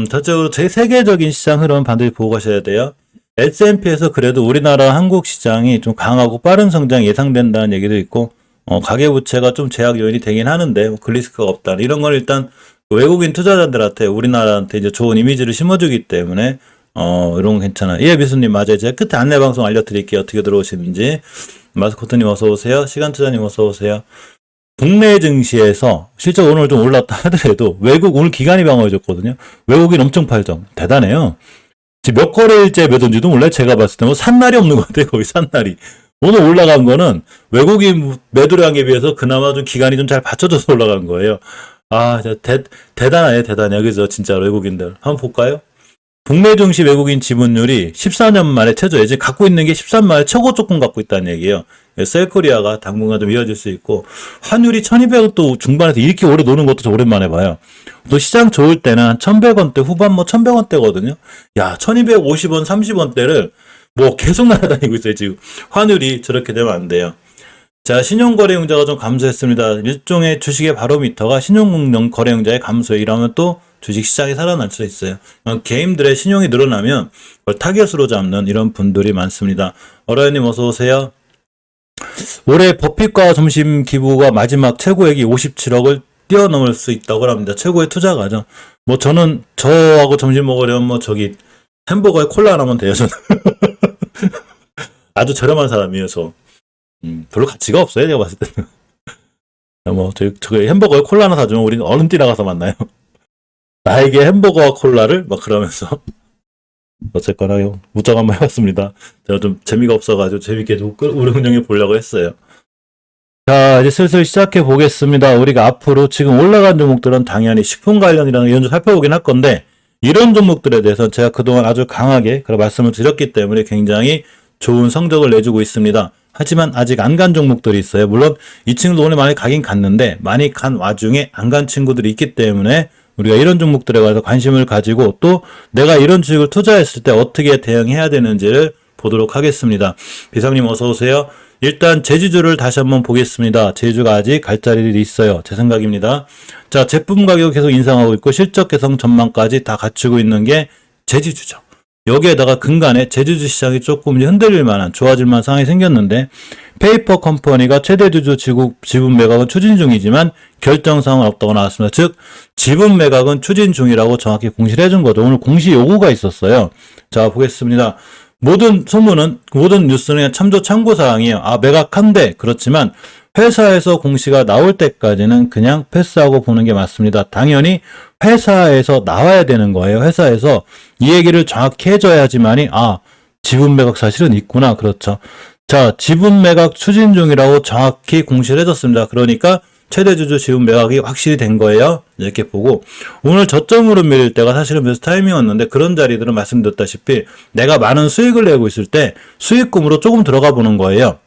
전적으로 제 세계적인 시장 흐름은 반드시 보고 가셔야 돼요. S&P에서 그래도 우리나라 한국 시장이 좀 강하고 빠른 성장 예상된다는 얘기도 있고, 가계부채가 좀 제약 요인이 되긴 하는데, 그 리스크가 없다. 이런 걸 일단 외국인 투자자들한테 우리나라한테 이제 좋은 이미지를 심어주기 때문에, 이런 건 괜찮아요. 예, 미수님, 맞아요. 제가 끝에 안내방송 알려드릴게요. 어떻게 들어오시는지. 마스코트님 어서오세요. 시간투자님 어서오세요. 국내 증시에서 실제 오늘 좀 올랐다 하더라도 외국 오늘 기관이 방어해줬거든요. 외국인 엄청 팔죠. 대단해요. 지금 몇 거래일째 매도인지도 몰라요. 제가 봤을 때 뭐 산날이 없는 것 같아요. 거의 산날이. 오늘 올라간 거는 외국인 매도량에 비해서 그나마 좀 기간이 좀 잘 받쳐줘서 올라간 거예요. 아, 진짜 대단해요. 대단해요. 그죠? 진짜로 외국인들. 한번 볼까요? 국내 증시 외국인 지분율이 14년 만에 최저, 예전 갖고 있는 게 13년 만에 최고 조건 갖고 있다는 얘기예요. 셀코리아가 당분간 좀 이어질 수 있고, 환율이 1200원 또 중반에서 이렇게 오래 노는 것도 저 오랜만에 봐요. 또 시장 좋을 때는 한 1100원대 후반 뭐 1100원대거든요. 야, 1250원, 30원대를 뭐 계속 날아다니고 있어요, 지금. 환율이 저렇게 되면 안 돼요. 자, 신용거래융자가 좀 감소했습니다. 일종의 주식의 바로미터가 신용거래융자의 감소에 이러면 또 주식시장이 살아날 수 있어요. 개인들의 신용이 늘어나면 그걸 타겟으로 잡는 이런 분들이 많습니다. 어라이님 어서오세요. 올해 버핏과 점심 기부가 마지막 최고액이 57억을 뛰어넘을 수 있다고 합니다. 최고의 투자가죠. 뭐 저는 저하고 점심 먹으려면 뭐 저기 햄버거에 콜라 하나면 돼요. 저는 아주 저렴한 사람이에요. 저 별로 가치가 없어요. 제가 봤을 때는. 뭐 저 햄버거에 콜라 하나 사주면 우리는 얼음띠 나가서 만나요. 나에게 햄버거와 콜라를 막 그러면서 어쨌거나 무적 한번 해봤습니다. 제가 좀 재미가 없어가지고 재밌게 좀 우리 운영해 보려고 했어요. 자, 이제 슬슬 시작해 보겠습니다. 우리가 앞으로 지금 올라간 종목들은 당연히 식품 관련이라는 이런 좀 살펴보긴 할 건데, 이런 종목들에 대해서는 제가 그동안 아주 강하게 그런 말씀을 드렸기 때문에 굉장히 좋은 성적을 내주고 있습니다. 하지만 아직 안 간 종목들이 있어요. 물론 이 친구도 오늘 많이 가긴 갔는데 많이 간 와중에 안 간 친구들이 있기 때문에 우리가 이런 종목들에 관해서 관심을 가지고 또 내가 이런 주식을 투자했을 때 어떻게 대응해야 되는지를 보도록 하겠습니다. 비상님 어서 오세요. 일단 제주주를 다시 한번 보겠습니다. 제주가 아직 갈 자리들이 있어요. 제 생각입니다. 자, 제품 가격 계속 인상하고 있고 실적 개선 전망까지 다 갖추고 있는 게 제주주죠. 여기에다가 근간에 제주주 시장이 조금 흔들릴 만한 좋아질 만한 상황이 생겼는데, 페이퍼 컴퍼니가 최대 주주 지분 매각은 추진 중이지만 결정 사항은 없다고 나왔습니다. 즉 지분 매각은 추진 중이라고 정확히 공시를 해준 거죠. 오늘 공시 요구가 있었어요. 자, 보겠습니다. 모든 소문은, 모든 뉴스는 그냥 참조 사항이에요. 아, 매각한대. 그렇지만 회사에서 공시가 나올 때까지는 그냥 패스하고 보는 게 맞습니다. 당연히 회사에서 나와야 되는 거예요. 회사에서 이 얘기를 정확히 해줘야지만이, 아, 지분 매각 사실은 있구나. 그렇죠. 자, 지분 매각 추진 중이라고 정확히 공시를 해줬습니다. 그러니까 최대주주 지분 매각이 확실히 된 거예요. 이렇게 보고, 오늘 저점으로 밀릴 때가 사실은 베스트 타이밍이었는데, 그런 자리들은 말씀드렸다시피 내가 많은 수익을 내고 있을 때 수익금으로 조금 들어가 보는 거예요.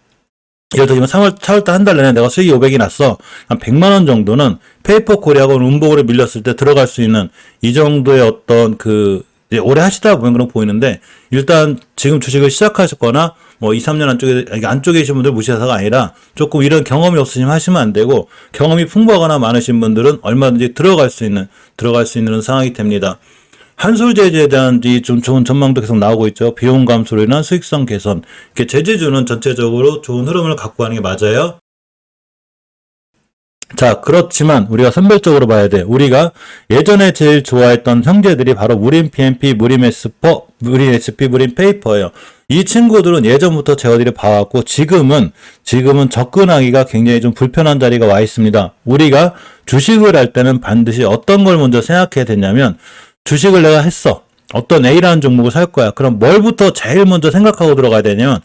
예를 들면 4월달 한 달 내내 내가 수익이 500이 났어. 한 100만 원 정도는 페이퍼 코리아하고 운봉으로 밀렸을 때 들어갈 수 있는 이 정도의 어떤 오래 하시다 보면 그런 거 보이는데, 일단 지금 주식을 시작하셨거나 뭐 2, 3년 안쪽에 계신 분들 무시해서가 아니라 조금 이런 경험이 없으시면 하시면 안 되고, 경험이 풍부하거나 많으신 분들은 얼마든지 들어갈 수 있는 상황이 됩니다. 한솔제주에 대한 좀 좋은 전망도 계속 나오고 있죠. 비용 감소로 인한 수익성 개선. 이렇게 제주주는 전체적으로 좋은 흐름을 갖고 가는 게 맞아요. 자, 그렇지만 우리가 선별적으로 봐야 돼. 우리가 예전에 제일 좋아했던 형제들이 바로 무림 PMP, 무림 SP, 무림 페이퍼예요. 이 친구들은 예전부터 제가 어디를 봐왔고, 지금은 접근하기가 굉장히 좀 불편한 자리가 와 있습니다. 우리가 주식을 할 때는 반드시 어떤 걸 먼저 생각해야 되냐면, 주식을 내가 했어. 어떤 A라는 종목을 살 거야. 그럼 뭘부터 제일 먼저 생각하고 들어가야 되냐면,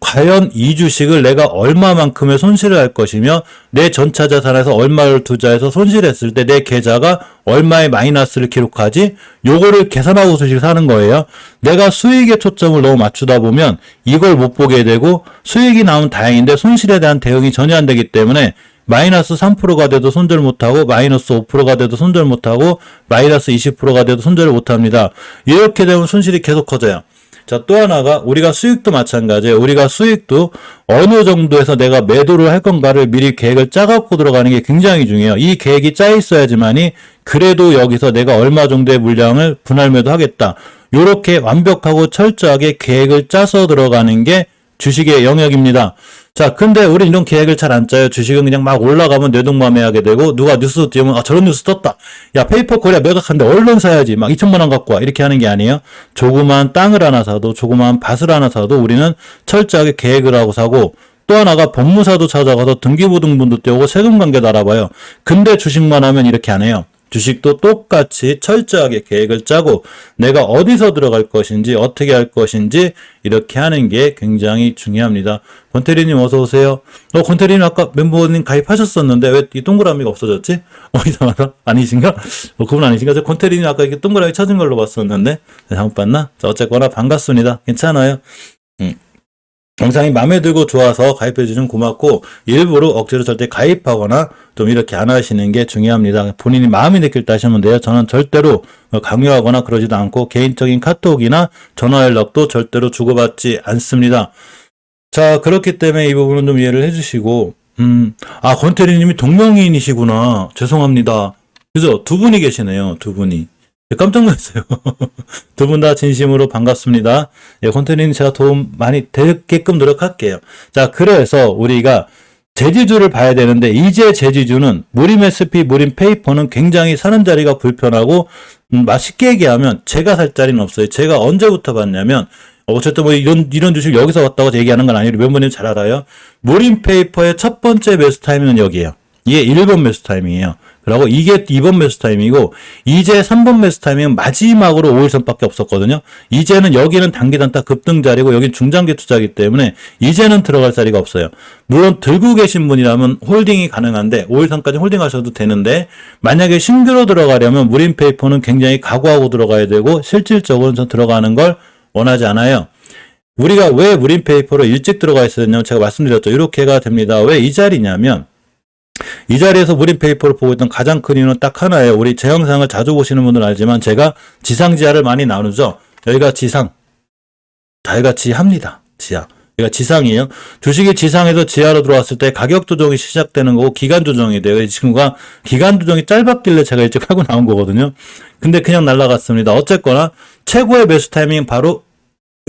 과연 이 주식을 내가 얼마만큼의 손실을 할 것이며, 내 전차 자산에서 얼마를 투자해서 손실했을 때 내 계좌가 얼마의 마이너스를 기록하지? 요거를 계산하고 주식을 사는 거예요. 내가 수익에 초점을 너무 맞추다 보면 이걸 못 보게 되고, 수익이 나오면 다행인데 손실에 대한 대응이 전혀 안 되기 때문에 마이너스 3%가 돼도 손절 못하고, 마이너스 5%가 돼도 손절 못하고, 마이너스 20%가 돼도 손절을 못합니다. 이렇게 되면 손실이 계속 커져요. 자, 또 하나가 우리가 수익도 마찬가지예요. 우리가 수익도 어느 정도에서 내가 매도를 할 건가를 미리 계획을 짜갖고 들어가는 게 굉장히 중요해요. 이 계획이 짜 있어야지만이 그래도 여기서 내가 얼마 정도의 물량을 분할 매도하겠다. 요렇게 완벽하고 철저하게 계획을 짜서 들어가는 게 주식의 영역입니다. 자, 근데 우리 이런 계획을 잘 안 짜요. 주식은 그냥 막 올라가면 뇌동맘해하게 되고, 누가 뉴스 띄우면, 아, 저런 뉴스 떴다. 야, 페이퍼 코리아 매각한데 얼른 사야지. 막 2천만 원 갖고 와. 이렇게 하는 게 아니에요. 조그만 땅을 하나 사도, 조그만 밭을 하나 사도 우리는 철저하게 계획을 하고 사고, 또 하나가 법무사도 찾아가서 등기부등본도 떼우고 세금 관계도 알아봐요. 근데 주식만 하면 이렇게 안 해요. 주식도 똑같이 철저하게 계획을 짜고 내가 어디서 들어갈 것인지 어떻게 할 것인지 이렇게 하는 게 굉장히 중요합니다. 권태리님 어서 오세요. 권태리님 아까 멤버님 가입하셨었는데 왜 이 동그라미가 없어졌지? 이상하다. 아니신가? 그분 아니신가? 저 권태리님 아까 이렇게 동그라미 찾은 걸로 봤었는데 잘못 봤나? 자, 어쨌거나 반갑습니다. 괜찮아요. 영상이 마음에 들고 좋아서 가입해주시면 고맙고 일부러 억지로 절대 가입하거나 좀 이렇게 안 하시는 게 중요합니다. 본인이 마음이 느낄 때 하시면 돼요. 저는 절대로 강요하거나 그러지도 않고 개인적인 카톡이나 전화 연락도 절대로 주고받지 않습니다. 자, 그렇기 때문에 이 부분은 좀 이해를 해주시고 권태리님이 동명이인이시구나. 죄송합니다. 그죠? 두 분이 계시네요. 두 분이. 깜짝 놀랐어요. 두 분 다 진심으로 반갑습니다. 예, 콘텐츠는 제가 도움 많이 되게끔 노력할게요. 자, 그래서 우리가 제지주를 봐야 되는데, 이제 제지주는 무림 SP, 무림 페이퍼는 굉장히 사는 자리가 불편하고, 쉽게 얘기하면 제가 살 자리는 없어요. 제가 언제부터 봤냐면, 어쨌든 뭐 이런 주식 여기서 왔다고 얘기하는 건 아니고, 멤버님 잘 알아요. 무림 페이퍼의 첫 번째 매수 타이밍은 여기에요. 이게 1번 매수 타이밍이에요. 그리고 이게 2번 매수 타이밍이고, 이제 3번 매수 타이밍은 마지막으로 5일선밖에 없었거든요. 이제는 여기는 단기 단타 급등 자리고 여긴 중장기 투자이기 때문에 이제는 들어갈 자리가 없어요. 물론 들고 계신 분이라면 홀딩이 가능한데 5일선까지 홀딩하셔도 되는데, 만약에 신규로 들어가려면 무림페이퍼는 굉장히 각오하고 들어가야 되고 실질적으로 좀 들어가는 걸 원하지 않아요. 우리가 왜 무림페이퍼로 일찍 들어가 있어야 되냐면 제가 말씀드렸죠. 이렇게가 됩니다. 왜 이 자리냐면, 이 자리에서 무림 페이퍼를 보고 있던 가장 큰 이유는 딱 하나예요. 우리 제 영상을 자주 보시는 분들은 알지만 제가 지상지하를 많이 나누죠. 여기가 지상, 여기가 지하입니다. 지하. 여기가 지상이에요. 주식이 지상에서 지하로 들어왔을 때 가격 조정이 시작되는 거고 기간 조정이 돼요. 이 친구가 기간 조정이 짧았길래 제가 일찍 하고 나온 거거든요. 근데 그냥 날아갔습니다. 어쨌거나 최고의 매수 타이밍은 바로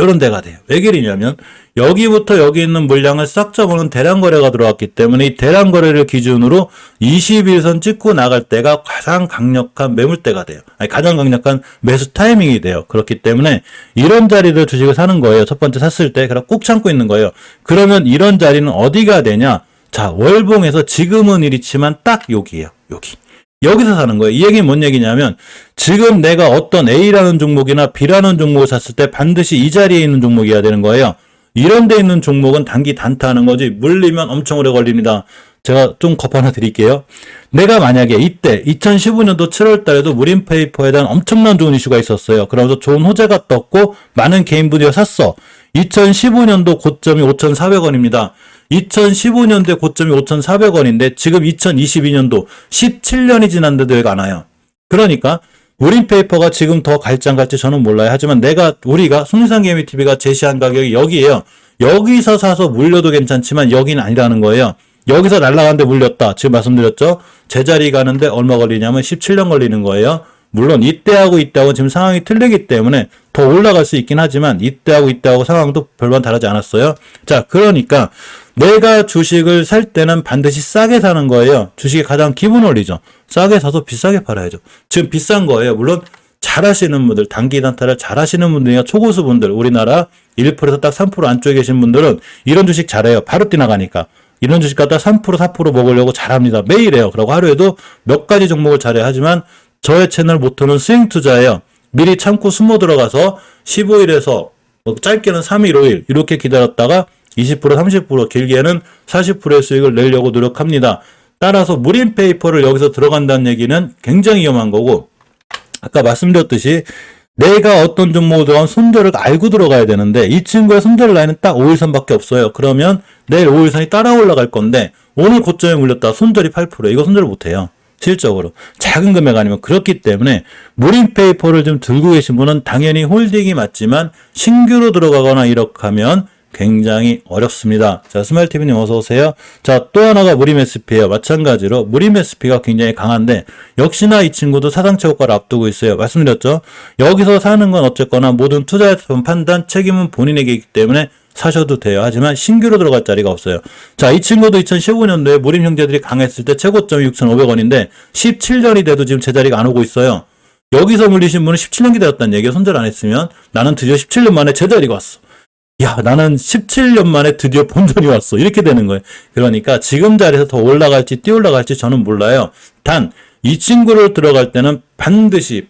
이런 데가 돼요. 왜 그러냐면 여기부터 여기 있는 물량을 싹 잡아놓은 대량 거래가 들어왔기 때문에 이 대량 거래를 기준으로 21선 찍고 나갈 때가 가장 강력한 매물대가 돼요. 아니, 가장 강력한 매수 타이밍이 돼요. 그렇기 때문에 이런 자리를 주식을 사는 거예요. 첫 번째 샀을 때. 그럼 꼭 참고 있는 거예요. 그러면 이런 자리는 어디가 되냐? 자, 월봉에서 지금은 이렇지만 딱 여기예요. 여기. 여기서 사는 거예요. 이 얘기는 뭔 얘기냐면 지금 내가 어떤 A라는 종목이나 B라는 종목을 샀을 때 반드시 이 자리에 있는 종목이어야 되는 거예요. 이런 데 있는 종목은 단기 단타하는 거지 물리면 엄청 오래 걸립니다. 제가 좀 컵 하나 드릴게요. 내가 만약에 이때 2015년도 7월 달에도 무림페이퍼에 대한 엄청난 좋은 이슈가 있었어요. 그러면서 좋은 호재가 떴고 많은 개인분들이 샀어. 2015년도 고점이 5,400원입니다. 2015년도에 고점이 5,400원인데 지금 2022년도 17년이 지났는데도 왜 안 와요? 그러니까 무림페이퍼가 지금 더 갈지 안 갈지 저는 몰라요. 하지만 우리가 손희상 개미TV가 제시한 가격이 여기에요. 여기서 사서 물려도 괜찮지만 여기는 아니라는 거예요. 여기서 날아가는데 물렸다. 지금 말씀드렸죠? 제자리 가는데 얼마 걸리냐면 17년 걸리는 거예요. 물론 이때하고 지금 상황이 틀리기 때문에 더 올라갈 수 있긴 하지만 이때하고 상황도 별반 다르지 않았어요. 자, 그러니까 내가 주식을 살 때는 반드시 싸게 사는 거예요. 주식의 가장 기본 원리죠. 싸게 사서 비싸게 팔아야죠. 지금 비싼 거예요. 물론 잘하시는 분들, 단기 단타를 잘하시는 분들이나 초고수 분들, 우리나라 1%에서 딱 3% 안쪽에 계신 분들은 이런 주식 잘해요. 바로 뛰나가니까. 이런 주식 갖다 3%, 4% 먹으려고 잘합니다. 매일 해요. 그리고 하루에도 몇 가지 종목을 잘해요. 하지만 저의 채널 모토는 스윙 투자예요. 미리 참고 숨어 들어가서 15일에서 짧게는 3일, 5일 이렇게 기다렸다가 20%, 30%, 길게는 40%의 수익을 내려고 노력합니다. 따라서 무림페이퍼를 여기서 들어간다는 얘기는 굉장히 위험한 거고, 아까 말씀드렸듯이 내가 어떤 종목을 들어가면 손절을 알고 들어가야 되는데 이 친구의 손절 라인은 딱 5일선밖에 없어요. 그러면 내일 5일선이 따라 올라갈 건데 오늘 고점에 물렸다 손절이 8%. 이거 손절을 못해요. 실적으로. 작은 금액 아니면 그렇기 때문에 무림페이퍼를 좀 들고 계신 분은 당연히 홀딩이 맞지만 신규로 들어가거나 이렇게 하면 굉장히 어렵습니다. 자, 스마일TV님 어서오세요. 자, 또 하나가 무림 SP예요. 마찬가지로 무림 SP가 굉장히 강한데 역시나 이 친구도 사상체 효과를 앞두고 있어요. 말씀드렸죠? 여기서 사는 건 어쨌거나 모든 투자에 대한 판단, 책임은 본인에게 있기 때문에 사셔도 돼요. 하지만 신규로 들어갈 자리가 없어요. 자, 이 친구도 2015년도에 무림 형제들이 강했을 때 최고점이 6,500원인데 17년이 돼도 지금 제자리가 안 오고 있어요. 여기서 물리신 분은 17년 기다렸다는 얘기예요. 손절 안 했으면 나는 드디어 17년 만에 제자리가 왔어. 야, 나는 17년 만에 드디어 본전이 왔어. 이렇게 되는 거예요. 그러니까 지금 자리에서 더 올라갈지 뛰어올라갈지 저는 몰라요. 단, 이 친구를 들어갈 때는 반드시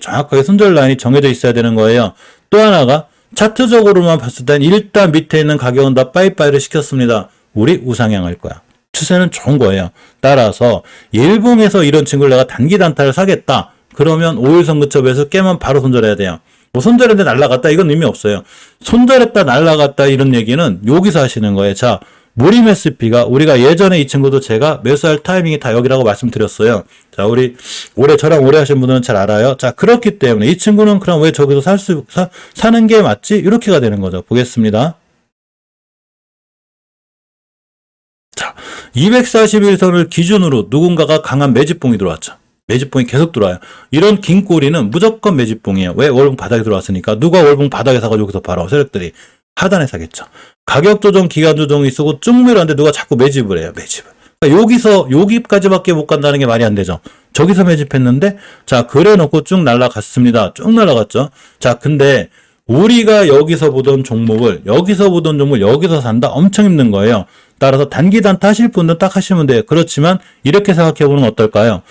정확하게 손절 라인이 정해져 있어야 되는 거예요. 또 하나가 차트적으로만 봤을 땐 일단 밑에 있는 가격은 다 빠이빠이를 시켰습니다. 우리 우상향할 거야. 추세는 좋은 거예요. 따라서 일봉에서 이런 친구를 내가 단기 단타를 사겠다. 그러면 5일선 근처에서 깨면 바로 손절해야 돼요. 뭐 손절했는데 날라갔다 이건 의미 없어요. 손절했다 날라갔다 이런 얘기는 여기서 하시는 거예요. 자, 무림 SP가 우리가 예전에 이 친구도 제가 매수할 타이밍이 다 여기라고 말씀드렸어요. 자, 우리 저랑 오래 하신 분들은 잘 알아요. 자, 그렇기 때문에 이 친구는 그럼 왜 저기서 사는 게 맞지? 이렇게가 되는 거죠. 보겠습니다. 자, 241선을 기준으로 누군가가 강한 매집봉이 들어왔죠. 매집봉이 계속 들어와요. 이런 긴 꼬리는 무조건 매집봉이에요. 왜? 월봉 바닥에 들어왔으니까. 누가 월봉 바닥에 사가지고 여기서 팔아? 세력들이 하단에 사겠죠. 가격 조정, 기간 조정이 있고 쭉 밀었는데 누가 자꾸 매집을 해요. 매집을. 그러니까 여기까지밖에 못 간다는 게 말이 안 되죠. 저기서 매집했는데 자, 그래 놓고 쭉 날아갔습니다. 쭉 날아갔죠. 자, 근데 우리가 여기서 보던 종목을 여기서 산다? 엄청 힘든 거예요. 따라서 단기 단타 하실 분은 딱 하시면 돼요. 그렇지만 이렇게 생각해보는 건 어떨까요?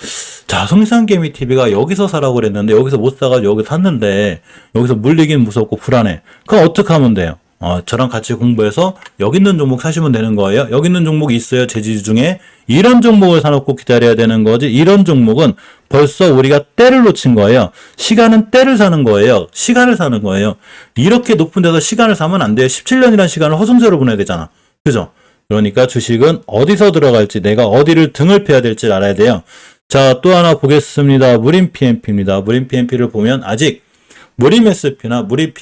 자, 성상개미TV가 여기서 사라고 그랬는데 여기서 못 사가지고 여기 샀는데 여기서 물리긴 무섭고 불안해. 그럼 어떻게 하면 돼요? 저랑 같이 공부해서 여기 있는 종목 사시면 되는 거예요. 여기 있는 종목이 있어요. 제지주 중에. 이런 종목을 사놓고 기다려야 되는 거지. 이런 종목은 벌써 우리가 때를 놓친 거예요. 시간은 때를 사는 거예요. 시간을 사는 거예요. 이렇게 높은 데서 시간을 사면 안 돼요. 17년이라는 시간을 허송세로 보내야 되잖아. 그죠? 그러니까 주식은 어디서 들어갈지 내가 어디를 등을 펴야 될지 알아야 돼요. 자, 또 하나 보겠습니다. 무림 PMP입니다. 무림 PMP를 보면 아직 무림 SP나 무림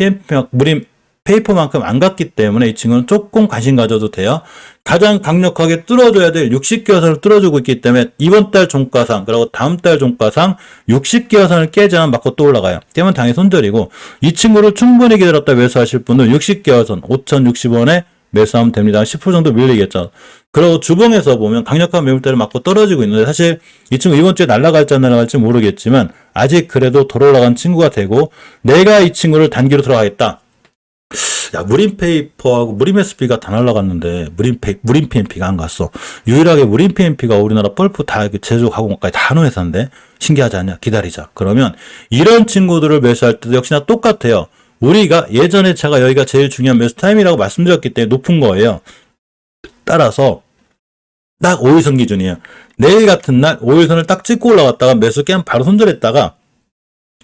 페이퍼만큼 안 갔기 때문에 이 친구는 조금 관심 가져도 돼요. 가장 강력하게 뚫어줘야 될 60기어선을 뚫어주고 있기 때문에 이번 달 종가상 그리고 다음 달 종가상 60기어선을 깨지 않으면 맞고 또 올라가요. 깨면 당연히 손절이고 이 친구를 충분히 기다렸다 매수하실 분은 60기어선 5,060원에 매수하면 됩니다. 10% 정도 밀리겠죠. 그리고 주봉에서 보면 강력한 매물대를 맞고 떨어지고 있는데 사실 이 친구 이번 주에 날아갈지 안 날아갈지 모르겠지만 아직 그래도 덜 올라간 친구가 되고 내가 이 친구를 단기로 들어가겠다. 야, 무림 페이퍼하고 무림 SP가 다 날라갔는데 무림 PMP가 안 갔어. 유일하게 무림 PMP가 우리나라 펄프 다 제조 가공까지 다 하는 회사인데 신기하지 않냐? 기다리자. 그러면 이런 친구들을 매수할 때도 역시나 똑같아요. 우리가 예전에 제가 여기가 제일 중요한 매수 타임이라고 말씀드렸기 때문에 높은 거예요. 따라서 딱 5일선 기준이에요. 내일 같은 날 5일선을 딱 찍고 올라갔다가 매수 깨면 바로 손절했다가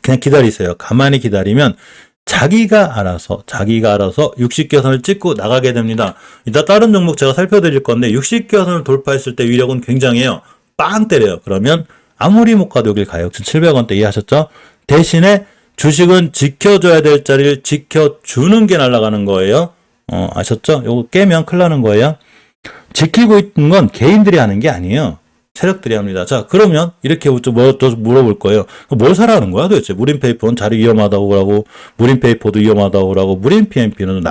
그냥 기다리세요. 가만히 기다리면 자기가 알아서 60개선을 찍고 나가게 됩니다. 이따 다른 종목 제가 살펴드릴 건데 60개선을 돌파했을 때 위력은 굉장해요. 빵 때려요. 그러면 아무리 못 가도 여길 가요. 700원대 이해하셨죠? 대신에 주식은 지켜줘야 될 자리를 지켜주는 게 날아가는 거예요. 아셨죠? 요거 깨면 큰일 나는 거예요. 지키고 있는 건 개인들이 하는 게 아니에요. 세력들이 합니다. 자, 그러면 이렇게 또 물어볼 거예요. 뭘 사라는 거야 도대체? 무림 페이퍼는 자리 위험하다고 그러고 무림 페이퍼도 위험하다고 그러고 무림 PMP는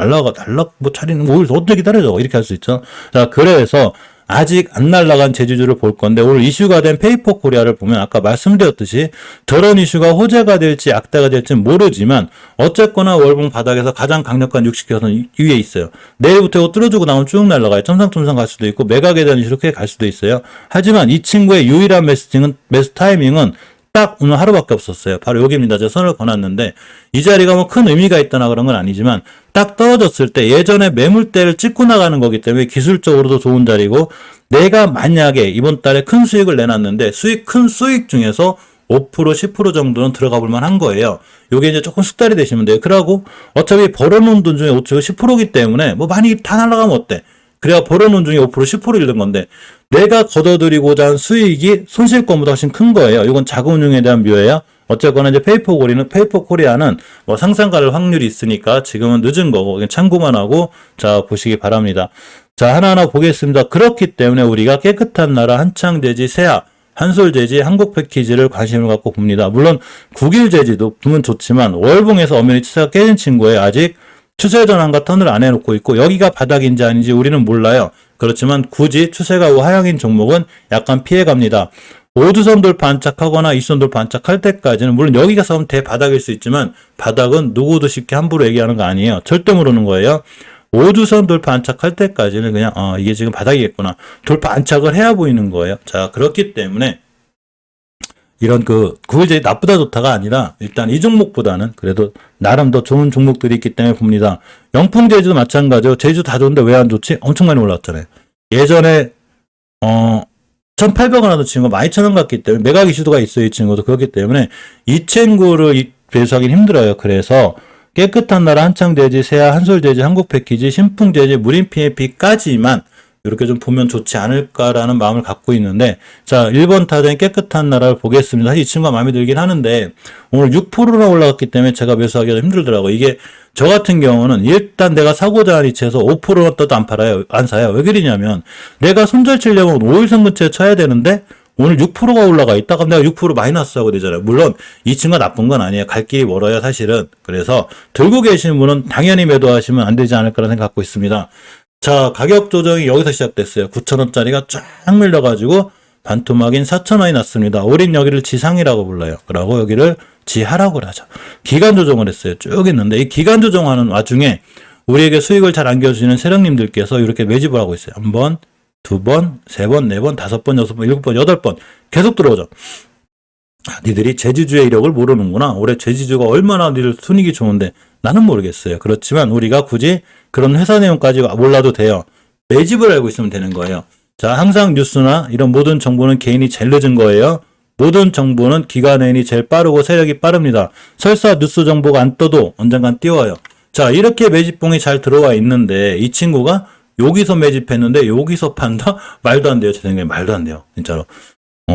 뭐 자리는 뭘 어떻게 기다려줘? 이렇게 할 수 있죠. 자, 그래서 아직 안 날아간 제주주를 볼 건데 오늘 이슈가 된 페이퍼 코리아를 보면 아까 말씀드렸듯이 저런 이슈가 호재가 될지 악재가 될지는 모르지만 어쨌거나 월봉 바닥에서 가장 강력한 60개선 위에 있어요. 내일부터 이거 뚫어주고 나오면 쭉 날아가요. 첨상첨상 갈 수도 있고 매각에 대한 이슈로 크게 갈 수도 있어요. 하지만 이 친구의 유일한 매수 타이밍은 딱 오늘 하루밖에 없었어요. 바로 여기입니다. 제가 선을 거놨는데 이 자리가 뭐 큰 의미가 있다나 그런 건 아니지만 딱 떨어졌을 때 예전에 매물대를 찍고 나가는 거기 때문에 기술적으로도 좋은 자리고 내가 만약에 이번 달에 큰 수익을 내놨는데 큰 수익 중에서 5% 10% 정도는 들어가 볼 만한 거예요. 요게 이제 조금 숙달이 되시면 돼요. 그러고 어차피 벌어놓은 돈 중에 5% 10%이기 때문에 뭐 많이 다 날아가면 어때? 그래야 벌어놓은 중에 5% 10% 잃는 건데 내가 걷어들이고자 한 수익이 손실권보다 훨씬 큰 거예요. 이건 자금운용에 대한 묘예요. 어쨌거나 이제 페이퍼 코리아는 뭐 상승 갈 확률이 있으니까 지금은 늦은 거고 그냥 참고만 하고 자 보시기 바랍니다. 자 하나하나 보겠습니다. 그렇기 때문에 우리가 깨끗한 나라, 한창제지, 세아, 한솔제지, 한국패키지를 관심을 갖고 봅니다. 물론 국일제지도 보면 좋지만 월봉에서 엄연히 추세가 깨진 친구에 아직 추세 전환과 턴을 안 해놓고 있고 여기가 바닥인지 아닌지 우리는 몰라요. 그렇지만 굳이 추세가 하향인 종목은 약간 피해갑니다. 5주선 돌파 안착하거나 2주선 돌파 안착할 때까지는 물론 여기가 싸우면 대바닥일 수 있지만 바닥은 누구도 쉽게 함부로 얘기하는 거 아니에요. 절대 모르는 거예요. 5주선 돌파 안착할 때까지는 그냥 이게 지금 바닥이겠구나. 돌파 안착을 해야 보이는 거예요. 자 그렇기 때문에 이런 구일제이 나쁘다 좋다가 아니라 일단 이 종목보다는 그래도 나름 더 좋은 종목들이 있기 때문에 봅니다. 영풍제주도 마찬가지로 제주 다 좋은데 왜 안 좋지? 엄청 많이 올랐잖아요. 예전에 1,800원 하던 친구 12,000원 갔기 때문에 매각 이슈도가 있어요. 이 친구도 그렇기 때문에 이 친구를 배수하기는 힘들어요. 그래서 깨끗한 나라, 한창제지, 세아, 한솔제지, 한국패키지, 신풍제지, 무림 PMP까지만 이렇게 좀 보면 좋지 않을까라는 마음을 갖고 있는데 자 1번 타자인 깨끗한 나라를 보겠습니다. 사실 이 친구가 마음에 들긴 하는데 오늘 6%나 올라갔기 때문에 제가 매수하기가 힘들더라고요. 이게 저 같은 경우는 일단 내가 사고자 하는 위치에서 5%가 떠도 안 사요. 왜 그러냐면 내가 손절 치려면 5일선 근처에 쳐야 되는데 오늘 6%가 올라가 있다. 그럼 내가 6% 마이너스 하고 되잖아요. 물론 이 친구가 나쁜 건 아니에요. 갈 길이 멀어요 사실은. 그래서 들고 계시는 분은 당연히 매도하시면 안 되지 않을까라는 생각 갖고 있습니다. 자 가격 조정이 여기서 시작됐어요. 9,000원짜리가 쫙 밀려가지고 반토막인 4,000원이 났습니다. 우린 여기를 지상이라고 불러요. 그러고 여기를 지하라고 하죠. 기간 조정을 했어요. 쭉 했는데 이 기간 조정하는 와중에 우리에게 수익을 잘 안겨주시는 세력님들께서 이렇게 매집을 하고 있어요. 한 번, 두 번, 세 번, 네 번, 다섯 번, 여섯 번, 일곱 번, 여덟 번 계속 들어오죠. 니들이 제주주의 이력을 모르는구나. 올해 제주주가 얼마나 니들 순익이 좋은데 나는 모르겠어요. 그렇지만 우리가 굳이 그런 회사 내용까지 몰라도 돼요. 매집을 알고 있으면 되는 거예요. 자, 항상 뉴스나 이런 모든 정보는 개인이 제일 늦은 거예요. 모든 정보는 기관인이 제일 빠르고 세력이 빠릅니다. 설사 뉴스 정보가 안 떠도 언젠간 띄워요. 자, 이렇게 매집봉이 잘 들어와 있는데 이 친구가 여기서 매집했는데 여기서 판다? 말도 안 돼요. 제 생각에 말도 안 돼요. 진짜로.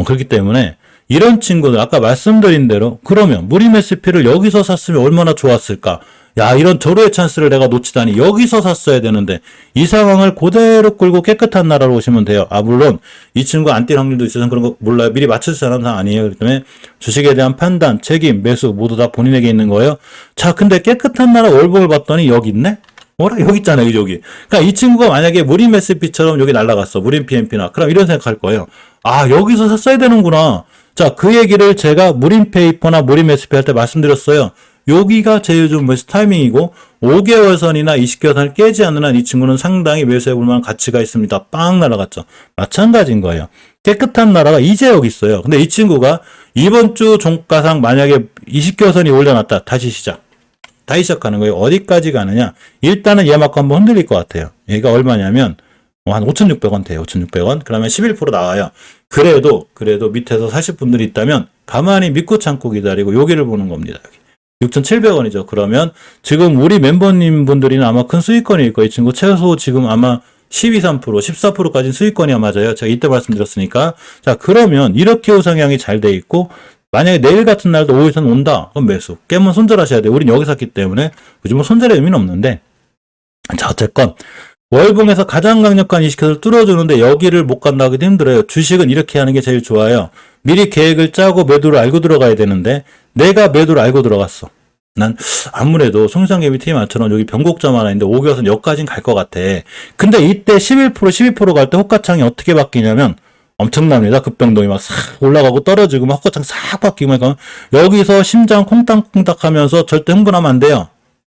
그렇기 때문에 이런 친구들 아까 말씀드린 대로 그러면 무림 SP를 여기서 샀으면 얼마나 좋았을까? 야 이런 절호의 찬스를 내가 놓치다니 여기서 샀어야 되는데 이 상황을 그대로 끌고 깨끗한 나라로 오시면 돼요. 물론 이 친구 안 뛸 확률도 있어서 그런 거 몰라요. 미리 맞출 사람은 아니에요. 그렇기 때문에 주식에 대한 판단, 책임, 매수 모두 다 본인에게 있는 거예요. 자 근데 깨끗한 나라 월봉을 봤더니 여기 있네? 뭐라 여기 있잖아요. 여기. 그러니까 이 친구가 만약에 무림 SP처럼 여기 날라갔어. 무림 PMP나 그럼 이런 생각할 거예요. 여기서 샀어야 되는구나. 자, 그 얘기를 제가 무림 페이퍼나 무림 SP 할 때 말씀드렸어요. 여기가 제일 좀 매수 타이밍이고 5개월 선이나 20개월 선을 깨지 않는 한 이 친구는 상당히 매수해 볼 만한 가치가 있습니다. 빵 날아갔죠. 마찬가지인 거예요. 깨끗한 나라가 이제 여기 있어요. 근데 이 친구가 이번 주 종가상 만약에 20개월 선이 올려놨다. 다시 시작하는 거예요. 어디까지 가느냐. 일단은 얘 맞고 한번 흔들릴 것 같아요. 얘가 얼마냐면 한 5,600원 돼요. 5,600원. 그러면 11% 나와요. 그래도 밑에서 사실 분들이 있다면 가만히 믿고 참고 기다리고 여기를 보는 겁니다. 6,700원이죠. 그러면 지금 우리 멤버님 분들이는 아마 큰 수익권일 거예요. 이 친구 최소 지금 아마 12, 3%, 14%까지는 수익권이야 맞아요. 제가 이때 말씀드렸으니까. 자, 그러면 이렇게 우상향이 잘 돼 있고 만약에 내일 같은 날도 5일선 온다. 그럼 매수. 깨면 손절하셔야 돼요. 우린 여기 샀기 때문에 굳이 뭐 손절의 의미는 없는데. 자, 어쨌건 월봉에서 가장 강력한 20개를 뚫어주는데 여기를 못 간다 하기도 힘들어요. 주식은 이렇게 하는 게 제일 좋아요. 미리 계획을 짜고 매도를 알고 들어가야 되는데 내가 매도를 알고 들어갔어. 난 아무래도 송상개미 TMR처럼 여기 변곡점 하나 있는데 5개월선 여기까지는 갈 것 같아. 근데 이때 11%, 12% 갈 때 호가창이 어떻게 바뀌냐면 엄청납니다. 급변동이 막 싹 올라가고 떨어지고 막 호가창 싹 바뀌고 막 여기서 심장 콩닥콩닥 하면서 절대 흥분하면 안 돼요.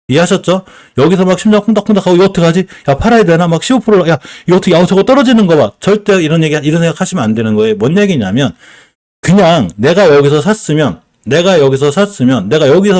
이해하셨죠? 여기서 막 심장 콩닥콩닥하고 이거 어떡하지? 야 팔아야 되나? 막 15% 야 이거 어떻게 저거 떨어지는 거 봐. 절대 이런 생각 하시면 안 되는 거예요. 뭔 얘기냐면 그냥 내가 여기서 샀으면 내가 여기서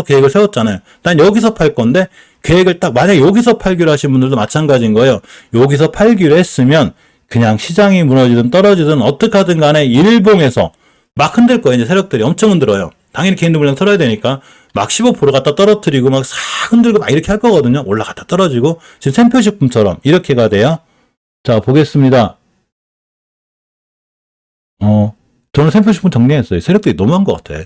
계획을 세웠잖아요. 난 여기서 팔 건데 계획을 딱 만약에 여기서 팔기로 하신 분들도 마찬가지인 거예요. 여기서 팔기로 했으면 그냥 시장이 무너지든 떨어지든 어떻게 하든 간에 일봉에서 막 흔들 거예요. 이제 세력들이 엄청 흔들어요. 당연히 개인들 물량 털어야 되니까 막 15% 갖다 떨어뜨리고 막 싹 흔들고 막 이렇게 할 거거든요. 올라갔다 떨어지고 지금 샘표식품처럼 이렇게가 돼요. 자, 보겠습니다. 저는 샘플10분 정리했어요. 세력들이 너무한 것 같아.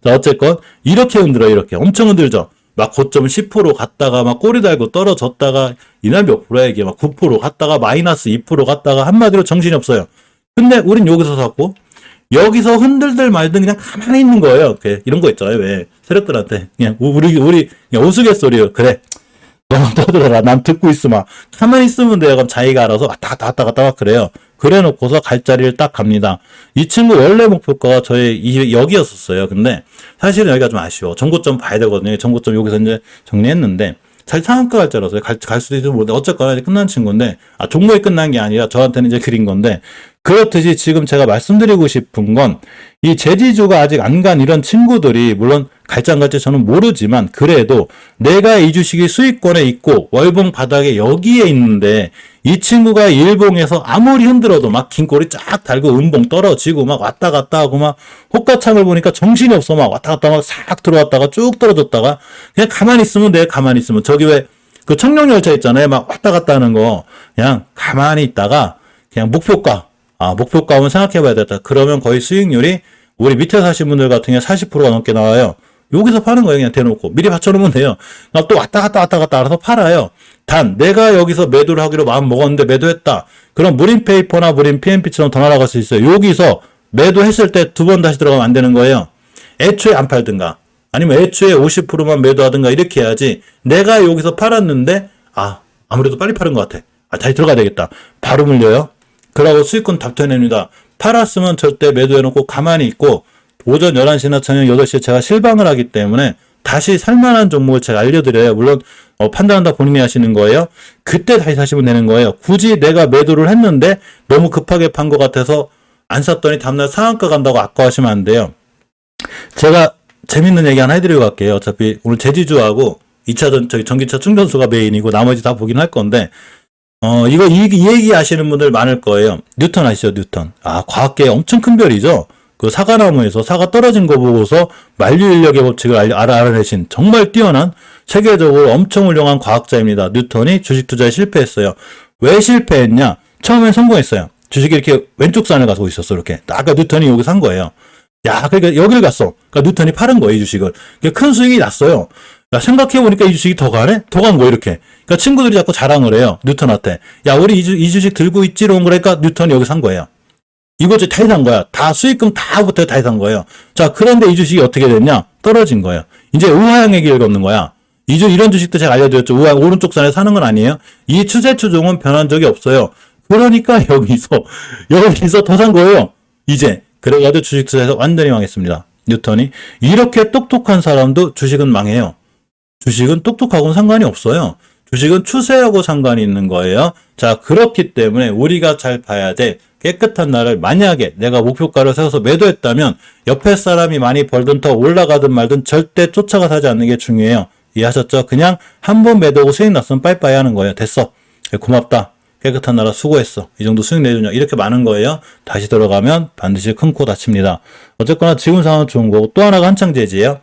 자, 어쨌건, 이렇게 흔들어, 이렇게. 엄청 흔들죠? 막 고점 10% 갔다가, 막 꼬리 달고 떨어졌다가, 이날 몇 프로야, 이게 막 9% 갔다가, 마이너스 2% 갔다가, 한마디로 정신이 없어요. 근데 우린 여기서 샀고, 여기서 흔들들 말든 그냥 가만히 있는 거예요. 이렇게. 이런 거 있잖아요. 왜? 세력들한테. 그냥, 우리, 그냥 우스갯소리요. 그래. 너만 떠들어라. 난 듣고 있으마. 가만히 있으면 돼요. 그럼 자기가 알아서 왔다 갔다 왔다 갔다 막 그래요. 그래 놓고서 갈 자리를 딱 갑니다. 이 친구 원래 목표가가 여기였었어요. 근데 사실은 여기가 좀 아쉬워. 정고점 봐야 되거든요. 정고점 여기서 이제 정리했는데 사실 상한가 갈 줄 알았어요. 갈 수도 있고 모르는데 어쨌거나 이제 끝난 친구인데 종목이 끝난 게 아니라 저한테는 이제 그린 건데 그렇듯이 지금 제가 말씀드리고 싶은 건 이 재지주가 아직 안 간 이런 친구들이 물론 갈지 안 갈지 저는 모르지만 그래도 내가 이 주식이 수익권에 있고 월봉 바닥에 여기에 있는데 이 친구가 일봉에서 아무리 흔들어도 막 긴 꼬리 쫙 달고 음봉 떨어지고 막 왔다 갔다 하고 막 호가창을 보니까 정신이 없어 막 왔다 갔다 막 싹 들어왔다가 쭉 떨어졌다가 그냥 가만히 있으면 돼. 가만히 있으면 저기 왜 그 청룡열차 있잖아요. 막 왔다 갔다 하는 거 그냥 가만히 있다가 그냥 목표가 목표가만 생각해봐야 되겠다. 그러면 거의 수익률이 우리 밑에 사신 분들 같은 경우에 40%가 넘게 나와요. 여기서 파는 거예요. 그냥 대놓고. 미리 받쳐놓으면 돼요. 또 왔다 갔다 알아서 팔아요. 단 내가 여기서 매도를 하기로 마음 먹었는데 매도했다. 그럼 무림페이퍼나 무림 PMP처럼 더 날아갈 수 있어요. 여기서 매도했을 때 두 번 다시 들어가면 안 되는 거예요. 애초에 안 팔든가 아니면 애초에 50%만 매도하든가 이렇게 해야지 내가 여기서 팔았는데 아무래도 빨리 파는 것 같아. 다시 들어가야 되겠다. 바로 물려요. 그러고 수익권 답변합니다. 팔았으면 절대 매도해놓고 가만히 있고 오전 11시나 저녁 8시에 제가 실방을 하기 때문에 다시 살만한 종목을 제가 알려드려요. 물론 판단한다 본인이 하시는 거예요. 그때 다시 사시면 되는 거예요. 굳이 내가 매도를 했는데 너무 급하게 판 것 같아서 안 샀더니 다음날 상한가 간다고 아까워하시면 안 돼요. 제가 재밌는 얘기 하나 해드리고 갈게요. 어차피 오늘 제지주하고 2차 전기차 충전소가 메인이고 나머지 다 보긴 할 건데 이 얘기 아시는 분들 많을 거예요. 뉴턴 아시죠? 뉴턴. 과학계에 엄청 큰 별이죠? 그 사과나무에서 사과 떨어진 거 보고서 만류인력의 법칙을 알아내신 정말 뛰어난 세계적으로 엄청 훌륭한 과학자입니다. 뉴턴이 주식 투자에 실패했어요. 왜 실패했냐? 처음엔 성공했어요. 주식이 이렇게 왼쪽 산을 가고 있었어, 이렇게. 아까 뉴턴이 여기 산 거예요. 그러니까 여기를 갔어. 그러니까 뉴턴이 팔은 거예요, 이 주식을. 그러니까 큰 수익이 났어요. 생각해보니까 이 주식이 더 가네? 더 간 거예요, 이렇게. 그러니까 친구들이 자꾸 자랑을 해요, 뉴턴한테. 우리 이 주식 들고 있지롱. 그러니까 뉴턴이 여기 산 거예요. 이거 다 산 거야. 다 수익금 다부터 다 산 거예요. 자, 그런데 이 주식이 어떻게 됐냐? 떨어진 거예요. 이제 우하향의 길을 걷는 거야. 이런 주식도 제가 알려드렸죠. 오른쪽 산에 사는 건 아니에요. 이 추세 추종은 변한 적이 없어요. 그러니까 여기서 더 산 거예요. 이제. 그래가지고 주식 투자에서 완전히 망했습니다. 뉴턴이. 이렇게 똑똑한 사람도 주식은 망해요. 주식은 똑똑하고는 상관이 없어요. 주식은 추세하고 상관이 있는 거예요. 자, 그렇기 때문에 우리가 잘 봐야 돼. 깨끗한 날을 만약에 내가 목표가를 세워서 매도했다면 옆에 사람이 많이 벌든 더 올라가든 말든 절대 쫓아가 사지 않는 게 중요해요. 이해하셨죠? 그냥 한 번 매도하고 수익 났으면 빠이빠이 하는 거예요. 됐어. 고맙다. 깨끗한 나라 수고했어. 이 정도 수익 내주냐. 이렇게 많은 거예요. 다시 들어가면 반드시 큰 코 다칩니다. 어쨌거나 지금 상황은 좋은 거고 또 하나가 한창제지예요.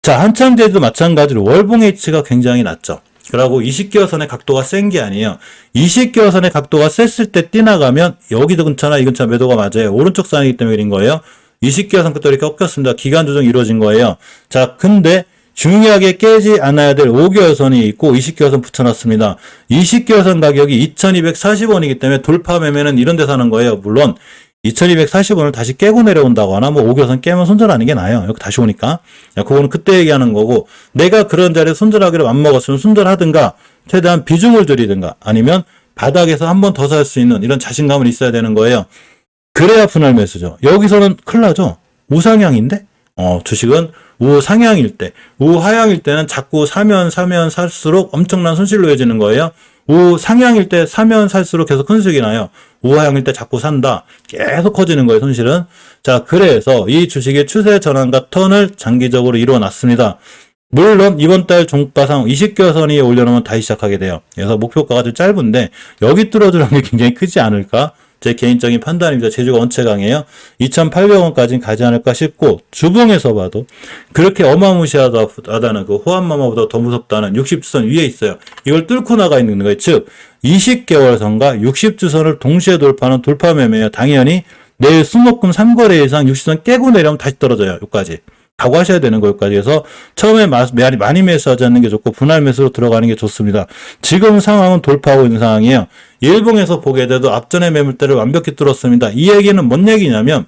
자, 한창제도 마찬가지로 월봉 H가 굉장히 낮죠. 그리고 20개월선의 각도가 센 게 아니에요. 20개월선의 각도가 셌을 때 뛰나가면 여기도 근처나 이 근처 매도가 맞아요. 오른쪽 산이기 때문에 그린 거예요. 20개월선 끝도 이렇게 꺾였습니다. 기간 조정이 이루어진 거예요. 자, 근데 중요하게 깨지 않아야 될 5개월선이 있고 20개월선 붙여놨습니다. 20개월선 가격이 2240원이기 때문에 돌파 매매는 이런 데 사는 거예요. 물론 2240원을 다시 깨고 내려온다거나 5개월선 깨면 손절하는 게 나아요. 여기 다시 오니까. 그거는 그때 얘기하는 거고 내가 그런 자리에 손절하기로 맘먹었으면 손절하든가 최대한 비중을 줄이든가 아니면 바닥에서 한 번 더 살 수 있는 이런 자신감은 있어야 되는 거예요. 그래야 분할 매수죠. 여기서는 큰일 나죠. 우상향인데 주식은 우상향일 때, 우하향일 때는 자꾸 사면 살수록 엄청난 손실로 이어지는 거예요. 우상향일 때 사면 살수록 계속 큰 수익이 나요. 우하향일 때 자꾸 산다. 계속 커지는 거예요, 손실은. 자, 그래서 이 주식의 추세 전환과 턴을 장기적으로 이루어놨습니다. 물론 이번 달 종가상 20개월선 위에 올려놓으면 다시 시작하게 돼요. 그래서 목표가가 좀 짧은데 여기 뚫어주는 게 굉장히 크지 않을까 제 개인적인 판단입니다. 제주가 원체 강해요. 2,800원까지는 가지 않을까 싶고, 주봉에서 봐도 그렇게 어마무시하다는 그 호환마마보다 더 무섭다는 60주선 위에 있어요. 이걸 뚫고 나가 있는 거예요. 즉 20개월 선과 60주선을 동시에 돌파하는 돌파 매매예요. 당연히 내일 수목금 3거래 이상 60선 깨고 내려오면 다시 떨어져요. 여기까지. 각오하셔야 되는 거기까지. 그래서 처음에 많이 매수하지 않는 게 좋고 분할 매수로 들어가는 게 좋습니다. 지금 상황은 돌파하고 있는 상황이에요. 일봉에서 보게 돼도 앞전의 매물대를 완벽히 뚫었습니다. 이 얘기는 뭔 얘기냐면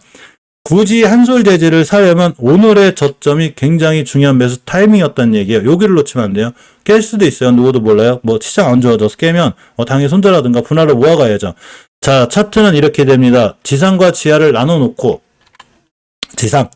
굳이 한솔재질을 사려면 오늘의 저점이 굉장히 중요한 매수 타이밍이었다는 얘기예요. 여기를 놓치면 안 돼요. 깰 수도 있어요. 누구도 몰라요. 뭐 시장 안 좋아져서 깨면 당연히 손절하든가 분할을 모아가야죠. 자, 차트는 이렇게 됩니다. 지상과 지하를 나눠놓고 지하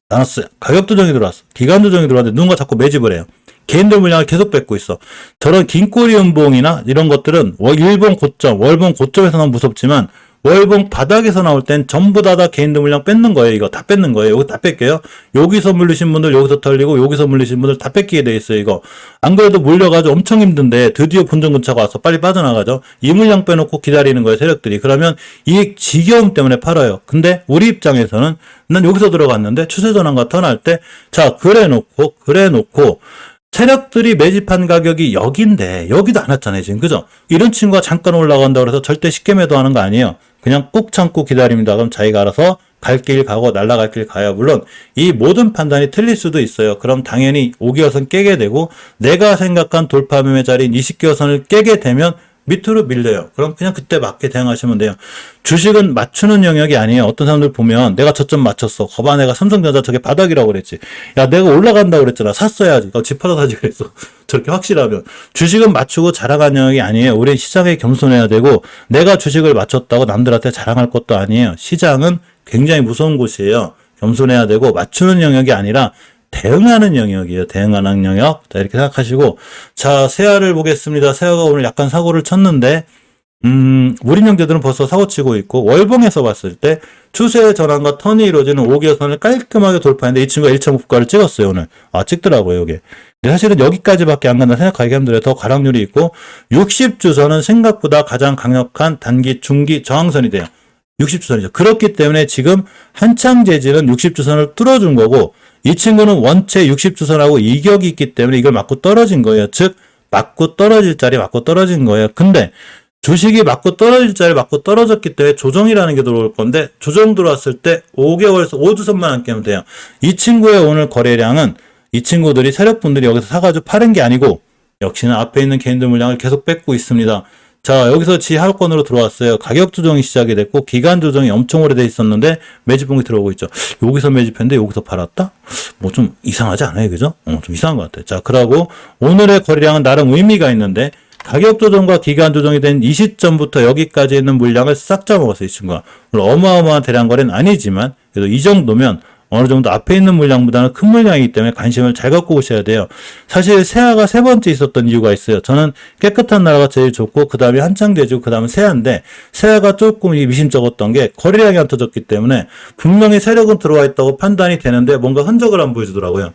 나눴어요. 가격 조정이 들어왔어. 기간 조정이 들어왔는데 누군가 자꾸 매집을 해요. 개인들 물량을 계속 뺏고 있어. 저런 긴꼬리 음봉이나 이런 것들은 일봉 고점, 월봉 고점에서 너무 무섭지만 월봉 바닥에서 나올 땐 전부 다 개인들 물량 뺏는 거예요. 이거 다 뺏는 거예요. 여기 다 뺄게요. 여기서 물리신 분들 여기서 털리고 여기서 물리신 분들 다 뺏기게 돼 있어요. 이거 안 그래도 물려가지고 엄청 힘든데 드디어 본전 근처가 와서 빨리 빠져나가죠. 이 물량 빼놓고 기다리는 거예요. 세력들이. 그러면 이 지겨움 때문에 팔아요. 근데 우리 입장에서는 난 여기서 들어갔는데 추세 전환과 턴할 때 자 그래 놓고 세력들이 매집한 가격이 여기인데 여기도 안 왔잖아요 지금. 그죠? 이런 친구가 잠깐 올라간다고 해서 절대 쉽게 매도하는 거 아니에요. 그냥 꾹 참고 기다립니다. 그럼 자기가 알아서 갈 길 가고 날아갈 길 가야 물론 이 모든 판단이 틀릴 수도 있어요. 그럼 당연히 5개월선 깨게 되고 내가 생각한 돌파 매매 자리인 20개월선을 깨게 되면 밑으로 밀려요. 그럼 그냥 그때 맞게 대응하시면 돼요. 주식은 맞추는 영역이 아니에요. 어떤 사람들 보면 내가 저점 맞췄어. 거봐 내가 삼성전자 저게 바닥이라고 그랬지. 야 내가 올라간다고 그랬잖아. 샀어야지. 집 팔아 사지 그랬어. 저렇게 확실하면. 주식은 맞추고 자랑하는 영역이 아니에요. 우리 시장에 겸손해야 되고 내가 주식을 맞췄다고 남들한테 자랑할 것도 아니에요. 시장은 굉장히 무서운 곳이에요. 겸손해야 되고 맞추는 영역이 아니라 대응하는 영역이에요. 대응하는 영역. 자, 이렇게 생각하시고. 자, 세아를 보겠습니다. 세아가 오늘 약간 사고를 쳤는데, 우리 형제들은 벌써 사고 치고 있고, 월봉에서 봤을 때, 추세의 전환과 턴이 이루어지는 5개월선을 깔끔하게 돌파했는데, 이 친구가 1.9가를 찍었어요, 오늘. 찍더라고요, 이게. 근데 사실은 여기까지밖에 안 간다 생각하기 힘들어요. 더 가락률이 있고, 60주선은 생각보다 가장 강력한 단기, 중기 저항선이 돼요. 60주선이죠. 그렇기 때문에 지금 한창 재질은 60주선을 뚫어준 거고, 이 친구는 원체 60주선하고 이격이 있기 때문에 이걸 맞고 떨어진 거예요. 즉 맞고 떨어질 자리 맞고 떨어진 거예요. 근데 주식이 맞고 떨어질 자리 맞고 떨어졌기 때문에 조정이라는 게 들어올 건데 조정 들어왔을 때 5개월에서 5주선만 안 깨면 돼요. 이 친구의 오늘 거래량은 이 친구들이 세력분들이 여기서 사가지고 파는 게 아니고 역시나 앞에 있는 개인들 물량을 계속 뺏고 있습니다. 자, 여기서 지하권으로 들어왔어요. 가격 조정이 시작이 됐고 기간 조정이 엄청 오래돼 있었는데 매집봉이 들어오고 있죠. 여기서 매집했는데 여기서 팔았다? 뭐 좀 이상하지 않아요? 그죠? 좀 이상한 것 같아요. 자, 그러고 오늘의 거래량은 나름 의미가 있는데 가격 조정과 기간 조정이 된 이 시점부터 여기까지 있는 물량을 싹 잡아먹었어요. 이 친구가. 물론 어마어마한 대량 거래는 아니지만 그래도 이 정도면 어느 정도 앞에 있는 물량보다는 큰 물량이기 때문에 관심을 잘 갖고 오셔야 돼요. 사실 세아가 세 번째 있었던 이유가 있어요. 저는 깨끗한 나라가 제일 좋고 그 다음에 한창 재주고 그 다음에 세아인데 세아가 조금 미심쩍었던 게 거래량이 안 터졌기 때문에 분명히 세력은 들어와 있다고 판단이 되는데 뭔가 흔적을 안 보여주더라고요.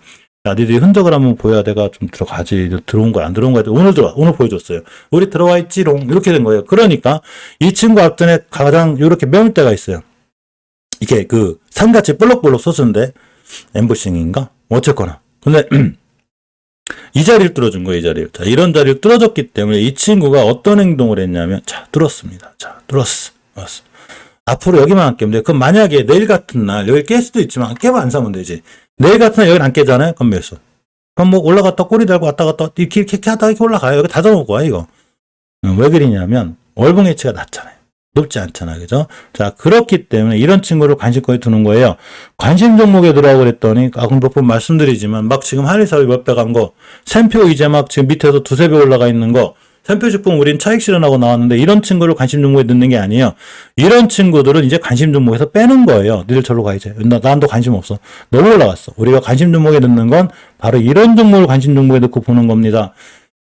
야, 니들이 흔적을 한번 보여야 내가 좀 들어가지. 들어온 거야, 안 들어온 거야. 오늘 보여줬어요. 우리 들어와 있지롱. 이렇게 된 거예요. 그러니까 이 친구 앞전에 가장 이렇게 매물대가 있어요. 이게 산같이 볼록볼록 솟는데 엠보싱인가? 어쨌거나. 근데 이 자리를 뚫어준 거예요. 이 자리를. 자, 이런 자리를 뚫어줬기 때문에 이 친구가 어떤 행동을 했냐면 자, 뚫었습니다. 자, 뚫었어. 앞으로 여기만 안 깨면 돼. 그럼 만약에 내일 같은 날 여기 깰 수도 있지만 깨면 안 사면 되지. 내일 같은 날 여기는 안 깨잖아요. 그럼 매수. 그럼 뭐 올라갔다 꼬리 달고 왔다 갔다 이렇게 하다 이렇게 올라가요. 여기 다 잡아먹고 와 이거. 왜 그러냐면 월봉 해치가 낮잖아요. 높지 않잖아. 그죠? 자, 그렇기 때문에 이런 친구를 관심거에 두는 거예요. 관심 종목에 들어가고 그랬더니, 그럼 몇 번 말씀드리지만, 막 지금 한일사업이 몇 배 간 거, 샘표 이제 막 지금 밑에서 두세 배 올라가 있는 거, 샘표 주봉 우린 차익 실현하고 나왔는데, 이런 친구를 관심 종목에 넣는 게 아니에요. 이런 친구들은 이제 관심 종목에서 빼는 거예요. 니들 절로 가, 이제. 난도 관심 없어. 너무 올라갔어. 우리가 관심 종목에 넣는 건 바로 이런 종목을 관심 종목에 넣고 보는 겁니다.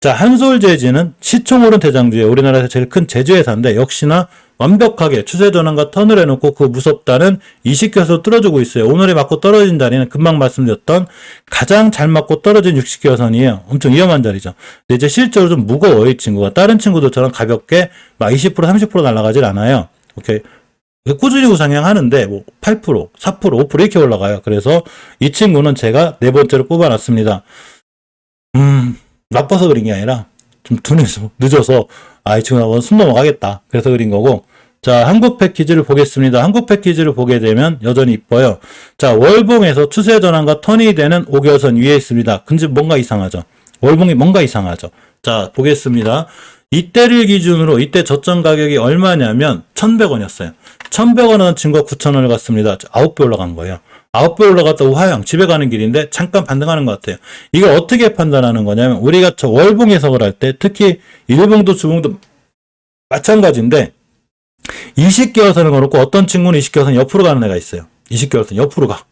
자, 한솔재지는 시총 오른 대장주예요. 우리나라에서 제일 큰 제조회사인데 역시나 완벽하게 추세 전환과 턴을 해놓고 그 무섭다는 이식교선을 뚫어주고 있어요. 오늘에 맞고 떨어진 자리는 금방 말씀드렸던 가장 잘 맞고 떨어진 60교선이에요. 엄청 위험한 자리죠. 근데 이제 실제로 좀 무거워요, 이 친구가. 다른 친구들처럼 가볍게 막 20%, 30% 날아가질 않아요. 오케이. 꾸준히 우상향하는데 뭐 8%, 4%, 5% 이렇게 올라가요. 그래서 이 친구는 제가 네 번째로 뽑아놨습니다. 나빠서 그린 게 아니라 좀 둔해서 늦어서 이 친구하고는 숨 넘어가겠다. 그래서 그린 거고. 자, 한국 패키지를 보겠습니다. 한국 패키지를 보게 되면 여전히 이뻐요. 자, 월봉에서 추세 전환과 턴이 되는 5개선 위에 있습니다. 근데 뭔가 이상하죠. 월봉이 뭔가 이상하죠. 자, 보겠습니다. 이때를 기준으로 이때 저점 가격이 얼마냐면 1,100원이었어요. 1,100원은 친구가 9,000원을 갔습니다. 9배 올라간 거예요. 9배 올라갔다 우하향 집에 가는 길인데 잠깐 반등하는 것 같아요. 이걸 어떻게 판단하는 거냐면 우리가 저 월봉 해석을 할 때 특히 일봉도 주봉도 마찬가지인데 20개월선을 걸었고 어떤 친구는 20개월선 옆으로 가는 애가 있어요. 20개월선 옆으로 가.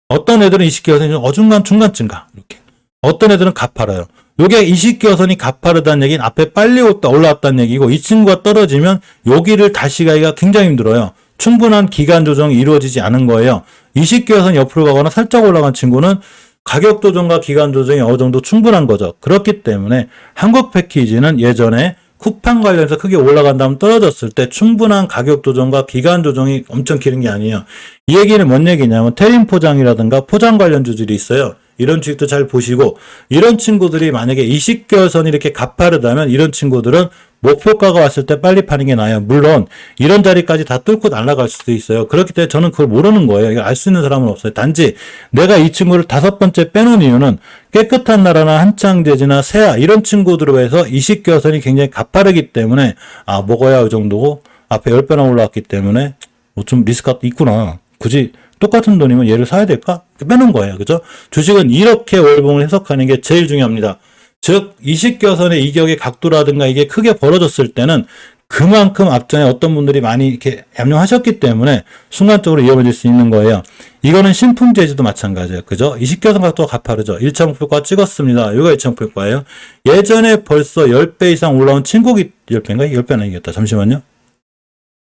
어떤 애들은 20개월선이 어중간 중간쯤 가. 이렇게. 어떤 애들은 가파라요. 요게 20개월선이 가파르다는 얘기는 앞에 빨리 올라왔다는 얘기고 이 친구가 떨어지면 여기를 다시 가기가 굉장히 힘들어요. 충분한 기간 조정이 이루어지지 않은 거예요. 20개월선 옆으로 가거나 살짝 올라간 친구는 가격 조정과 기간 조정이 어느 정도 충분한 거죠. 그렇기 때문에 한국 패키지는 예전에 쿠팡 관련해서 크게 올라간 다음 떨어졌을 때 충분한 가격 조정과 기간 조정이 엄청 길은 게 아니에요. 이 얘기는 뭔 얘기냐면 테린 포장이라든가 포장 관련 주들이 있어요. 이런 주식도 잘 보시고 이런 친구들이 만약에 20개월선이 이렇게 가파르다면 이런 친구들은 목표가가 왔을 때 빨리 파는 게 나아요. 물론 이런 자리까지 다 뚫고 날아갈 수도 있어요. 그렇기 때문에 저는 그걸 모르는 거예요. 이걸 알 수 있는 사람은 없어요. 단지 내가 이 친구를 5번째 빼놓은 이유는 깨끗한 나라나 한창제지나 세아 이런 친구들로 해서 20개월선이 굉장히 가파르기 때문에 먹어야 이 정도고 앞에 10배나 올라왔기 때문에 뭐 좀 리스크가 있구나. 굳이 똑같은 돈이면 얘를 사야 될까? 빼놓은 거예요. 그죠? 주식은 이렇게 월봉을 해석하는 게 제일 중요합니다. 즉 20개선의 이격의 각도라든가 이게 크게 벌어졌을 때는 그만큼 앞전에 어떤 분들이 많이 이렇게 얌용하셨기 때문에 순간적으로 위험해질 수 있는 거예요. 이거는 신풍제지도 마찬가지예요. 그죠? 20개선 각도가 가파르죠. 1차 목표가 찍었습니다. 이거 1차 목표가예요. 예전에 벌써 10배 이상 올라온 친구기 10배인가? 10배는 아니겠다. 잠시만요.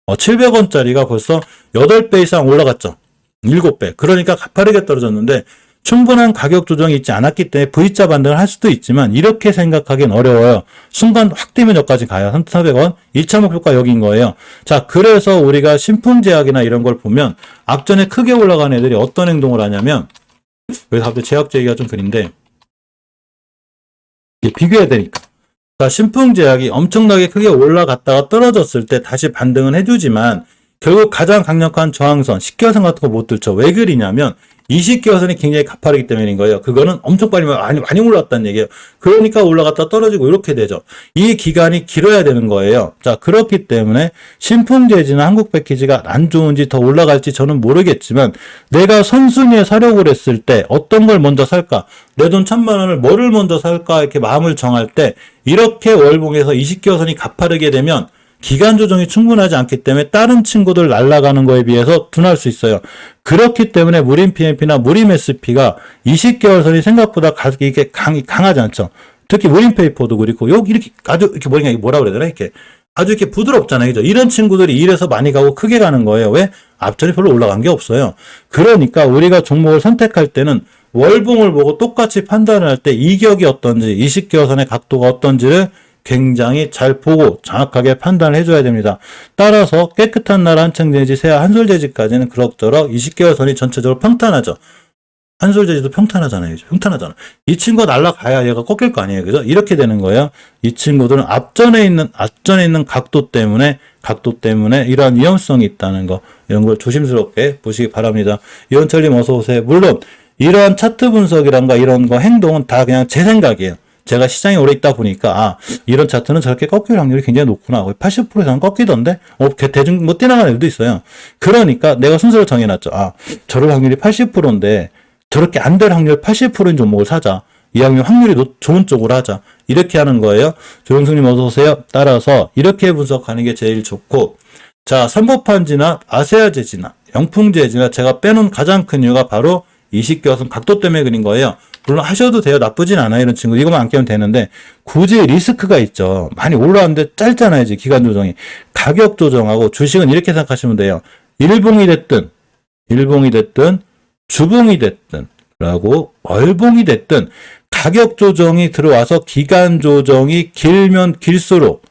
700원짜리가 벌써 8배 이상 올라갔죠. 7배. 그러니까 가파르게 떨어졌는데 충분한 가격 조정이 있지 않았기 때문에 V자 반등을 할 수도 있지만 이렇게 생각하기는 어려워요. 순간 확 뛰면 여기까지 가요. 3,400원. 1차 목표가 여기인 거예요. 자, 그래서 우리가 신풍제약이나 이런 걸 보면 앞전에 크게 올라간 애들이 어떤 행동을 하냐면 왜 갑자기 제약제 얘기가 좀 그린데 이게 비교해야 되니까. 자, 신풍제약이 엄청나게 크게 올라갔다가 떨어졌을 때 다시 반등은 해주지만 결국 가장 강력한 저항선 10개월선 같은 거 못 들죠. 왜 그리냐면 20개월선이 굉장히 가파르기 때문인 거예요. 그거는 엄청 빨리 많이 올랐다는 얘기예요. 그러니까 올라갔다 떨어지고 이렇게 되죠. 이 기간이 길어야 되는 거예요. 자, 그렇기 때문에 신풍제지나 한국 패키지가 안 좋은지 더 올라갈지 저는 모르겠지만 내가 선순위에 사려고 했을 때 어떤 걸 먼저 살까? 내 돈 1,000만 원을 뭐를 먼저 살까? 이렇게 마음을 정할 때 이렇게 월봉에서 20개월선이 가파르게 되면 기간 조정이 충분하지 않기 때문에 다른 친구들 날아가는 거에 비해서 둔할 수 있어요. 그렇기 때문에 무림 PMP나 무림 SP가 20개월선이 생각보다 가격이 이렇게 강하지 않죠. 특히 무림 페이퍼도 그렇고 여기 이렇게 아주 이렇게 뭐라 그래야 되나 이렇게 아주 이렇게 부드럽잖아요. 그죠? 이런 친구들이 이래서 많이 가고 크게 가는 거예요. 왜? 앞전이 별로 올라간 게 없어요. 그러니까 우리가 종목을 선택할 때는 월봉을 보고 똑같이 판단을 할 때 이격이 어떤지 20개월선의 각도가 어떤지를 굉장히 잘 보고 정확하게 판단을 해줘야 됩니다. 따라서 깨끗한 나라 한창제지, 세아 한솔제지까지는 그럭저럭 20개월선이 전체적으로 평탄하죠. 한솔제지도 평탄하잖아요. 평탄하잖아. 이 친구가 날아가야 얘가 꺾일 거 아니에요. 그죠? 이렇게 되는 거예요. 이 친구들은 앞전에 있는 각도 때문에 이러한 위험성이 있다는 거, 이런 걸 조심스럽게 보시기 바랍니다. 이원철님 어서 오세요. 물론 이러한 차트 분석이란가 이런 거 행동은 다 그냥 제 생각이에요. 제가 시장에 오래 있다 보니까 이런 차트는 저렇게 꺾일 확률이 굉장히 높구나. 거의 80% 이상 꺾이던데 대중 못 뛰어나가는 애들도 있어요. 그러니까 내가 순서를 정해놨죠. 저럴 확률이 80%인데 저렇게 안 될 확률 80%인 종목을 사자. 이 확률이 좋은 쪽으로 하자. 이렇게 하는 거예요. 조영숙님 어서 오세요. 따라서 이렇게 분석하는 게 제일 좋고, 자, 선보판지나 아세아제지나 영풍제지나 제가 빼놓은 가장 큰 이유가 바로 20개월선 각도 때문에 그린 거예요. 물론 하셔도 돼요. 나쁘진 않아요. 이런 친구. 이거만 안 깨면 되는데, 굳이 리스크가 있죠. 많이 올라왔는데 짧잖아요. 이제 기간 조정이. 가격 조정하고 주식은 이렇게 생각하시면 돼요. 일봉이 됐든, 주봉이 됐든, 라고 월봉이 됐든, 가격 조정이 들어와서 기간 조정이 길면 길수록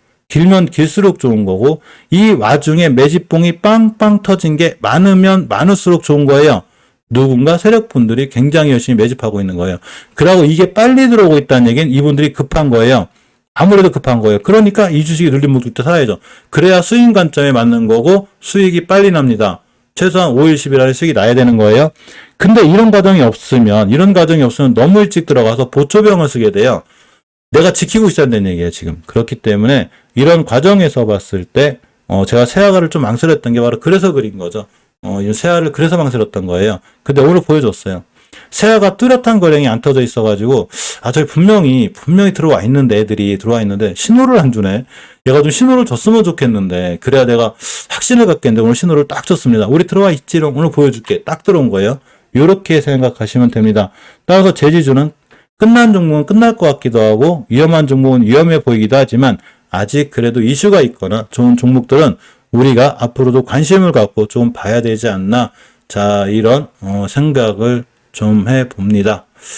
좋은 거고, 이 와중에 매집봉이 빵빵 터진 게 많으면 많을수록 좋은 거예요. 누군가 세력분들이 굉장히 열심히 매집하고 있는 거예요. 그리고 이게 빨리 들어오고 있다는 얘기는 이분들이 급한 거예요. 아무래도 급한 거예요. 그러니까 이 주식이 눌린 목줄 때 사야죠. 그래야 수익 관점에 맞는 거고 수익이 빨리 납니다. 최소한 5일, 10일 안에 수익이 나야 되는 거예요. 근데 이런 과정이 없으면 너무 일찍 들어가서 보초병을 쓰게 돼요. 내가 지키고 있어야 되는 얘기예요, 지금. 그렇기 때문에 이런 과정에서 봤을 때 제가 세아가를 좀 망설였던 게 바로 그래서 그린 거죠. 이 세아를 그래서 망설였던 거예요. 근데 오늘 보여줬어요. 세아가 뚜렷한 거래량이 안 터져 있어가지고, 저기 분명히 들어와 있는데, 애들이 들어와 있는데, 신호를 안 주네. 얘가 좀 신호를 줬으면 좋겠는데, 그래야 내가 확신을 갖겠는데, 오늘 신호를 딱 줬습니다. 우리 들어와 있지롱. 오늘 보여줄게. 딱 들어온 거예요. 요렇게 생각하시면 됩니다. 따라서 제지주는 끝난 종목은 끝날 것 같기도 하고, 위험한 종목은 위험해 보이기도 하지만, 아직 그래도 이슈가 있거나 좋은 종목들은 우리가 앞으로도 관심을 갖고 좀 봐야 되지 않나. 자, 이런 생각을 좀 해봅니다.